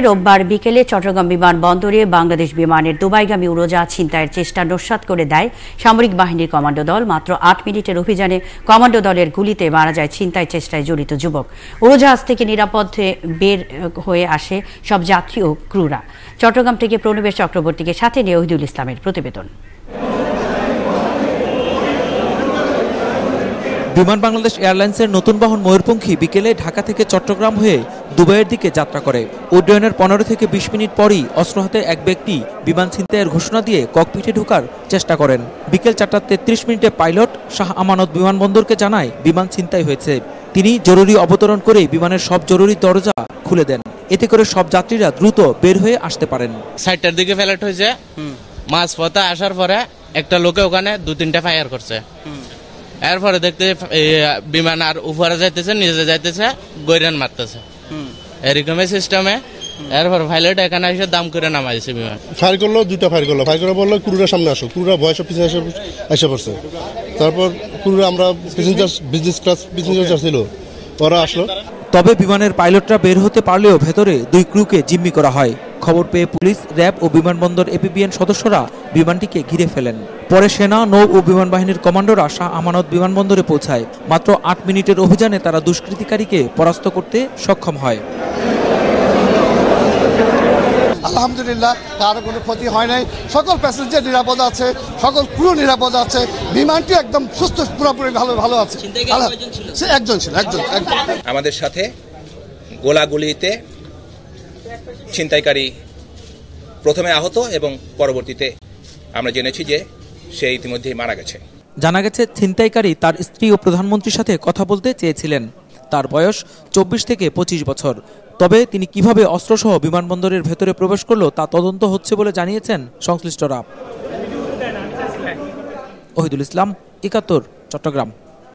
রোববার বিকেলে চট্টগ্রাম বিমানবন্দরে বাংলাদেশ বিমানের দুবাইগামী উড়োজাহাজ ছিনতাইয়ের চেষ্টা নস্যাৎ করে দেয় সামরিক বাহিনীর কমান্ডো দল। মাত্র ৮ মিনিটের অভিযানে কমান্ডো দলের গুলিতে মারা যায় ছিনতাই চেষ্টায় জড়িত যুবক। উড়োজাহাজ থেকে নিরাপদে বের হয়ে আসে সব যাত্রী ও ক্রুরা। চট্টগ্রাম থেকে প্রণবেশ চক্রবর্তীকে সাথে নিয়ে ওহিদুল ইসলামের প্রতিবেদন। বিমান বাংলাদেশ এয়ারলাইন্সের নতুন বাহন ময়ূরপঙ্খী বিকেলে ঢাকা থেকে চট্টগ্রাম হয়ে দুবাইয়ের দিকে যাত্রা করে। উড্ডয়নের 15 থেকে 20 মিনিট পরই অস্ত্র হাতে এক ব্যক্তি বিমান ছিনতাইয়ের ঘোষণা দিয়ে ককপিটে ঢোকার চেষ্টা করেন। বিকেল 4টা 33 মিনিটে পাইলট শাহ আমানত বিমানবন্দরকে জানায় বিমান ছিনতাই হয়েছে। তিনি জরুরি অবতরণ করে বিমানের সব জরুরি দরজা খুলে দেন। এতে করে সব যাত্রীরা দ্রুত বের হয়ে আসতে পারেন। 7টার দিকে ফ্লাইট হয়েছে, মাঝপথে আসার পরে একটা লোকে ওখানে 2-3টা ফায়ার করছে। এরপরে দেখতে বিমান আর উপরে যাইতেছে, নিচে যাইতেছে, গৈরান মারতেছে, এরকমের সিস্টেমে। এরপর পাইলট এখানে এসে দাম করে নামাইছে বিমান। ফায়ার করলো, 2টা ফায়ার করলো। ফায়ার করে বললো ক্রুরা সামনে আসো। ক্রুরা ভয় সব পিছনে এসে পড়ছে। তারপর ক্রুরা আমরা বিজনেস ক্লাস প্যাসেঞ্জার ছিল, ওরা আসলো। তবে বিমানের পাইলটরা বের হতে পারলেও ভেতরে 2 ক্রুকে জিম্মি করা হয়। খবর পেয়ে পুলিশ, র্যাব ও বিমানবন্দর এপিবিএন সদস্যরা বিমানটিকে ঘিরে ফেলেন। পরে সেনা, নৌ ও বিমান বাহিনীর কমান্ডোরা শাহ আমানত বিমানবন্দরে পৌঁছায়। মাত্র 8 মিনিটের অভিযানে তারা দুষ্কৃতিকারীকে পরাস্ত করতে সক্ষম হয়। আলহামদুলিল্লাহ কারো কোনো ক্ষতি হয় নাই। সকল প্যাসেঞ্জার নিরাপদ আছে, সকল ক্রু নিরাপদ আছে। বিমানটি একদম সুস্থ, পুরোপুরি ভালো আছে। একজন ছিল। আমাদের সাথে গোলাগুলিতে ছিনতাইকারী প্রথমে আহত এবং পরবর্তীতে আমরা জেনেছি যে সে ইতিমধ্যেই মারা গেছে। জানা গেছে ছিনতাইকারী তার স্ত্রী ও প্রধানমন্ত্রীর সাথে কথা বলতে চেয়েছিলেন। তার বয়স 24 থেকে 25 বছর। তবে তিনি কিভাবে অস্ত্রসহ বিমানবন্দরের ভেতরে প্রবেশ করলো তা তদন্ত হচ্ছে বলে জানিয়েছেন সংশ্লিষ্টরা। ওহিদুল ইসলাম, 71, চট্টগ্রাম।